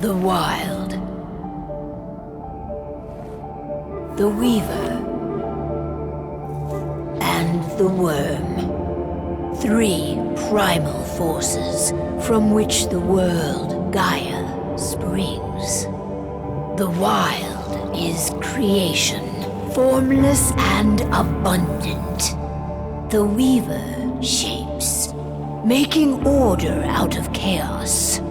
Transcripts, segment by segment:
The Wild. The Weaver. And the Worm. 3 primal forces from which the world, Gaia, springs. The Wild is creation, formless and abundant. The Weaver shapes, making order out of chaos.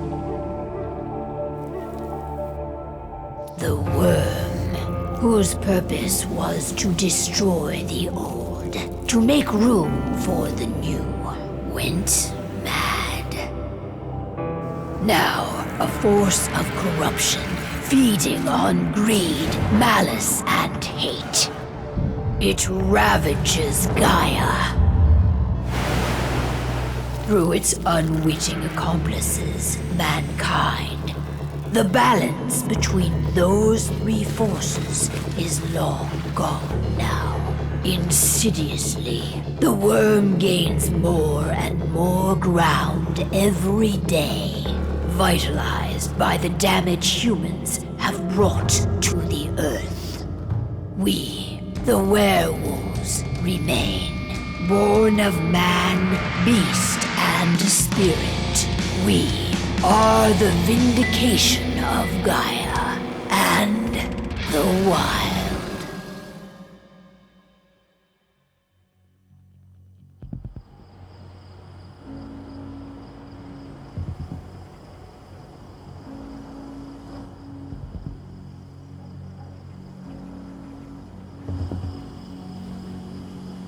The Worm, whose purpose was to destroy the old, to make room for the new, went mad. Now, a force of corruption, feeding on greed, malice, and hate. It ravages Gaia. Through its unwitting accomplices, mankind, the balance between those 3 forces is long gone now. Insidiously, the Worm gains more and more ground every day, vitalized by the damage humans have brought to the Earth. We, the werewolves, remain, born of man, beast, and spirit. We are the vindication of Gaia and the Wild.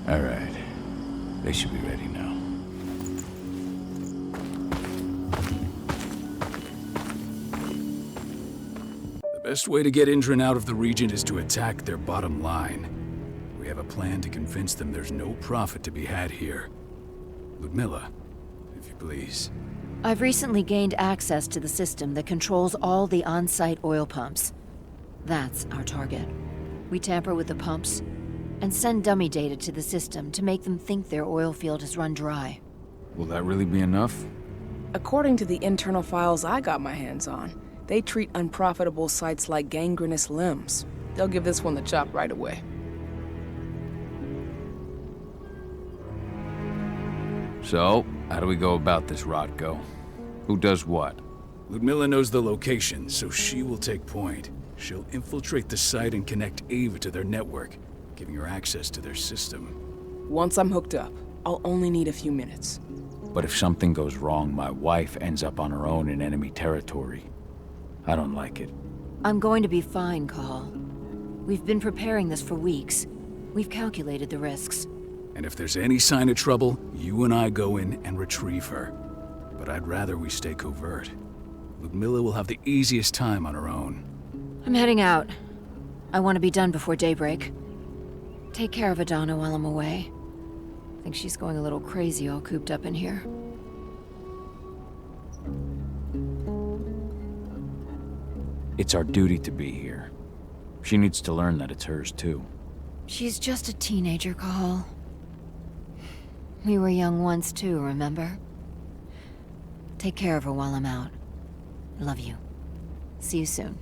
All right. They should be ready now. The best way to get Indran out of the region is to attack their bottom line. We have a plan to convince them there's no profit to be had here. Ludmilla, if you please. I've recently gained access to the system that controls all the on-site oil pumps. That's our target. We tamper with the pumps and send dummy data to the system to make them think their oil field has run dry. Will that really be enough? According to the internal files I got my hands on, they treat unprofitable sites like gangrenous limbs. They'll give this one the chop right away. So, how do we go about this, Rodko? Who does what? Ludmilla knows the location, so she will take point. She'll infiltrate the site and connect Ava to their network, giving her access to their system. Once I'm hooked up, I'll only need a few minutes. But if something goes wrong, my wife ends up on her own in enemy territory. I don't like it. I'm going to be fine, Cahal. We've been preparing this for weeks. We've calculated the risks. And if there's any sign of trouble, you and I go in and retrieve her. But I'd rather we stay covert. Ludmilla will have the easiest time on her own. I'm heading out. I want to be done before daybreak. Take care of Adana while I'm away. I think she's going a little crazy all cooped up in here. It's our duty to be here. She needs to learn that it's hers too. She's just a teenager, Cahal. We were young once too, remember? Take care of her while I'm out. Love you. See you soon.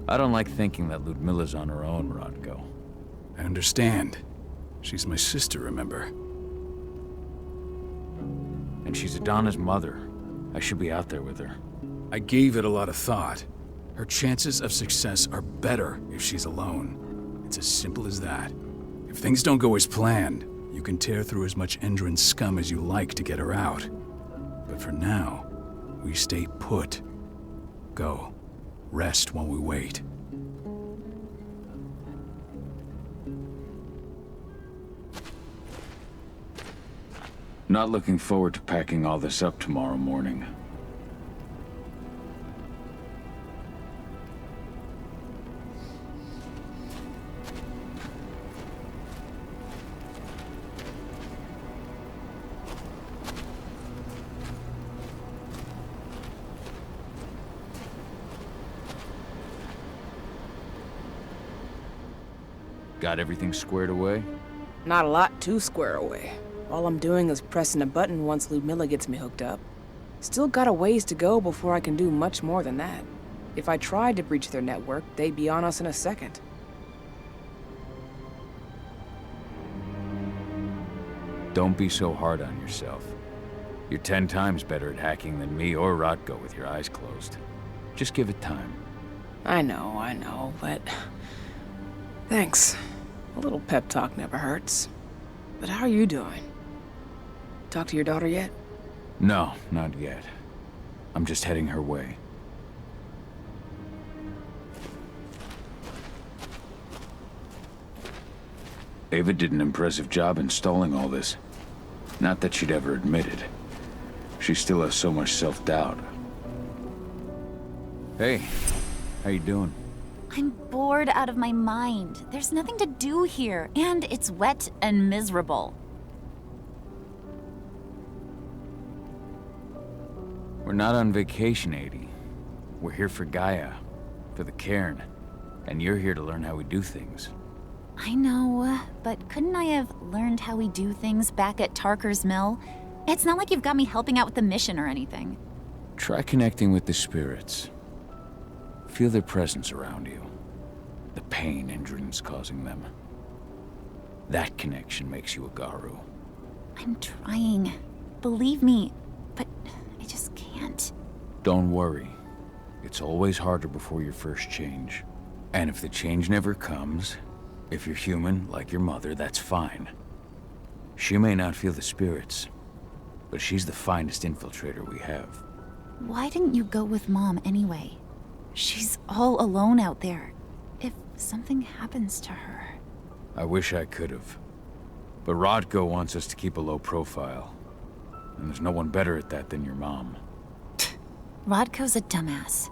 I don't like thinking that Ludmilla's on her own, Rodko. I understand. She's my sister, remember? And she's Adana's mother. I should be out there with her. I gave it a lot of thought. Her chances of success are better if she's alone. It's as simple as that. If things don't go as planned, you can tear through as much Indran scum as you like to get her out. But for now, we stay put. Go. Rest while we wait. Not looking forward to packing all this up tomorrow morning. Got everything squared away? Not a lot to square away. All I'm doing is pressing a button once Ludmilla gets me hooked up. Still got a ways to go before I can do much more than that. If I tried to breach their network, they'd be on us in a second. Don't be so hard on yourself. You're 10 times better at hacking than me or Rotko with your eyes closed. Just give it time. I know, but... Thanks. A little pep talk never hurts. But how are you doing? Talk to your daughter yet? No, not yet. I'm just heading her way. Ava did an impressive job installing all this. Not that she'd ever admit it. She still has so much self-doubt. Hey, how you doing? I'm bored out of my mind. There's nothing to do here, and it's wet and miserable. We're not on vacation, Adi. We're here for Gaia, for the cairn, and you're here to learn how we do things. I know, but couldn't I have learned how we do things back at Tarker's Mill? It's not like you've got me helping out with the mission or anything. Try connecting with the spirits. Feel their presence around you. The pain Indran's causing them. That connection makes you a Garu. I'm trying. Believe me, but I just can't. Don't worry. It's always harder before your first change. And if the change never comes, if you're human, like your mother, that's fine. She may not feel the spirits, but she's the finest infiltrator we have. Why didn't you go with Mom anyway? She's all alone out there. If something happens to her... I wish I could have. But Rodko wants us to keep a low profile. And there's no one better at that than your mom. Rodko's a dumbass.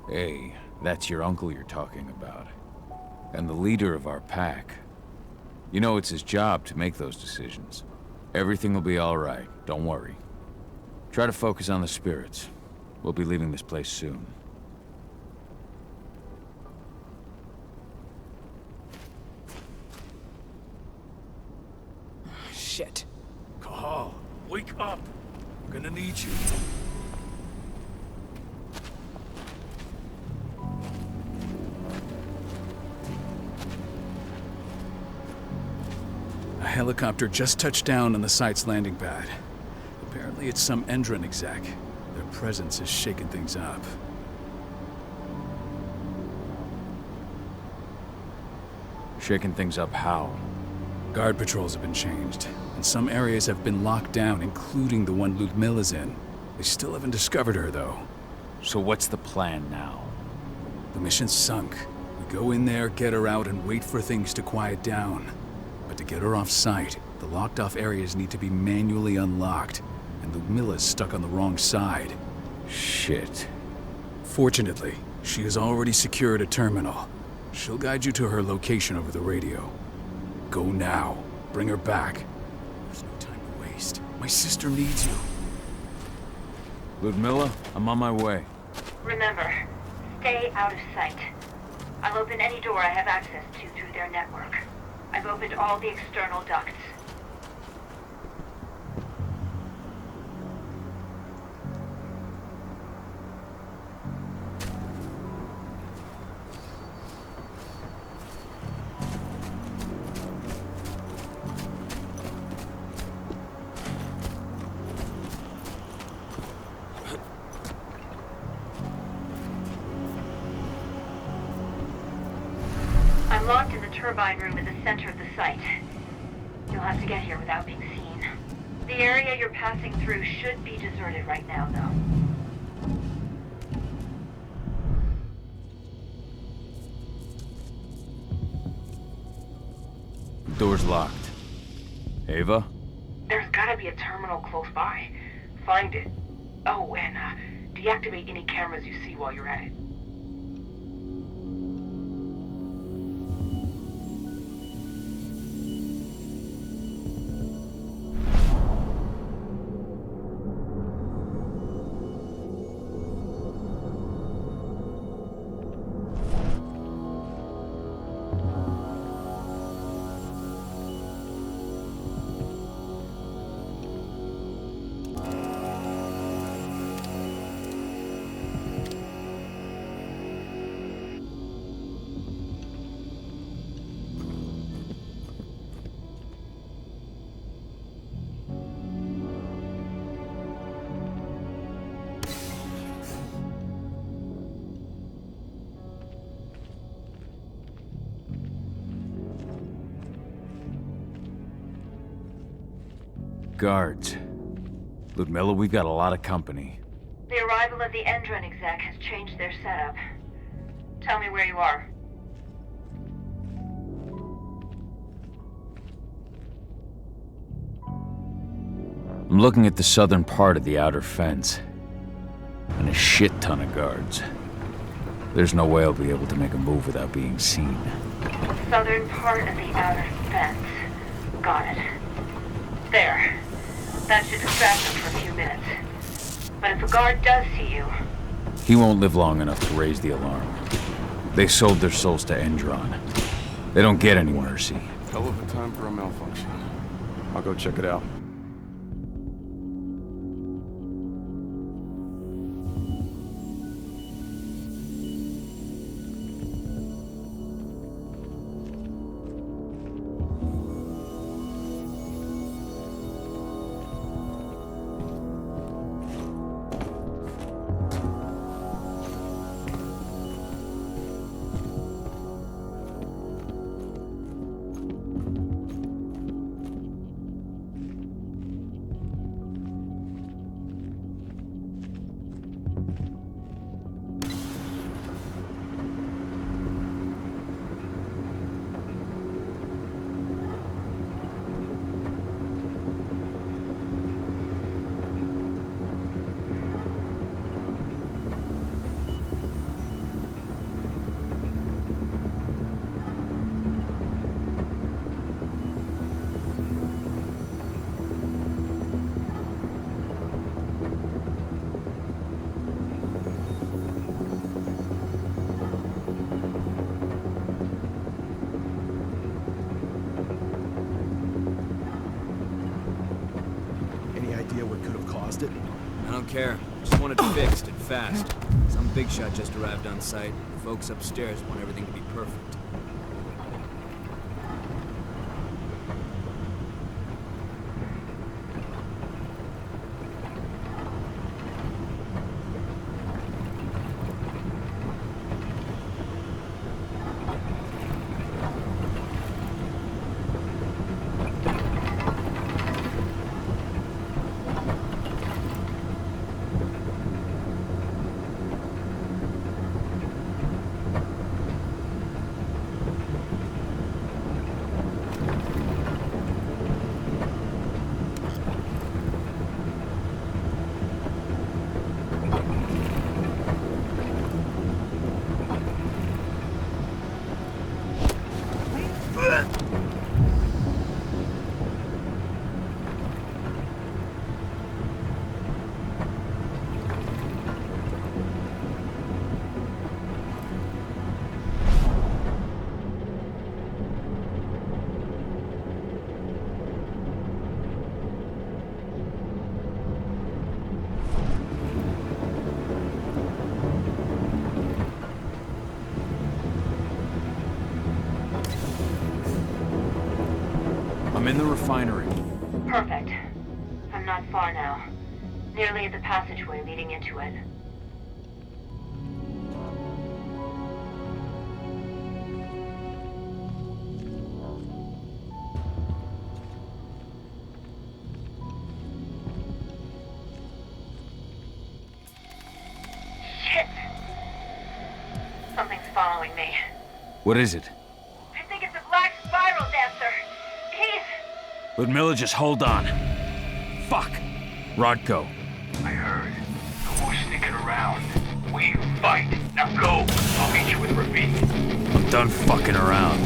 Hey, that's your uncle you're talking about. And the leader of our pack. You know it's his job to make those decisions. Everything will be all right, don't worry. Try to focus on the spirits. We'll be leaving this place soon. Shit. Cahal, wake up! I'm gonna need you. A helicopter just touched down on the site's landing pad. Apparently it's some Endron exec. Their presence is shaking things up. Shaking things up how? Guard patrols have been changed, and some areas have been locked down, including the one Ludmilla's in. They still haven't discovered her, though. So what's the plan now? The mission's sunk. We go in there, get her out, and wait for things to quiet down. But to get her off-site, the locked-off areas need to be manually unlocked, and Ludmilla's stuck on the wrong side. Shit. Fortunately, she has already secured a terminal. She'll guide you to her location over the radio. Go now. Bring her back. There's no time to waste. My sister needs you. Ludmilla, I'm on my way. Remember, stay out of sight. I'll open any door I have access to through their network. I've opened all the external ducts. I'm locked in the turbine room at the center of the site. You'll have to get here without being seen. The area you're passing through should be deserted right now, though. The door's locked. Ava? There's gotta be a terminal close by. Find it. Oh, and deactivate any cameras you see while you're at it. guards. Ludmilla, we've got a lot of company. The arrival of the Endron exec has changed their setup. Tell me where you are. I'm looking at the southern part of the outer fence. And a shit ton of guards. There's no way I'll be able to make a move without being seen. Southern part of the outer fence. Got it. There. That should distract them for a few minutes. But if a guard does see you... He won't live long enough to raise the alarm. They sold their souls to Endron. They don't get any mercy. Hell of a time for a malfunction. I'll go check it out. I don't care. Just want it fixed and fast. Some big shot just arrived on site. Folks upstairs want everything to be perfect. I'm in the refinery. Perfect. I'm not far now. Nearly at the passageway leading into it. Shit! Something's following me. What is it? I think it's a black spiral dancer. He's... Ludmilla, just hold on. Fuck! Rodko. I heard. No more sticking around. We fight. Now go. I'll meet you with Ravine. I'm done fucking around.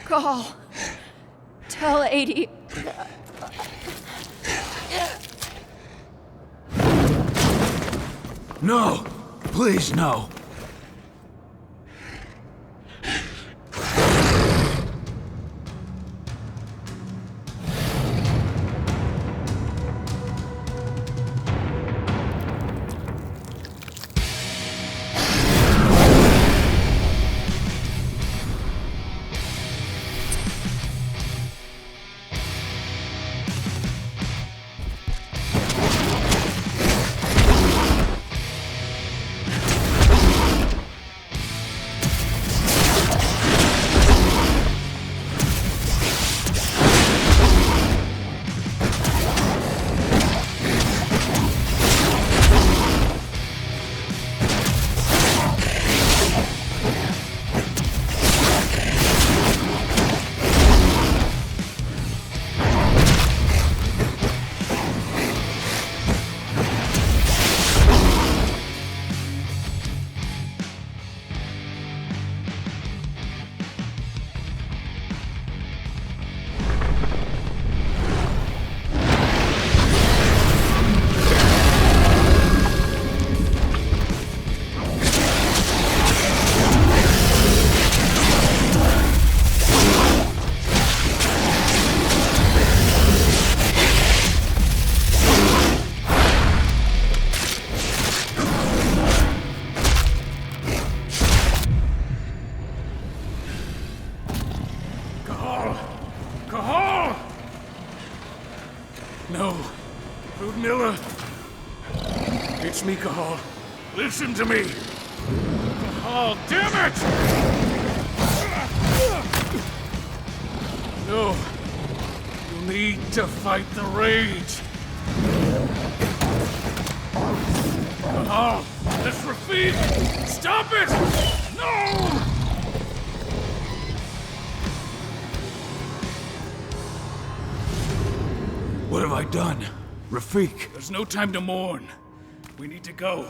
Call. Tell 80. No! Please, no! Cahal! No. Ludmilla. It's me, Cahal. Listen to me. Cahal, damn it! No. You need to fight the rage. Cahal, this Rafik! Stop it! No! What have I done? Rafik! There's no time to mourn. We need to go.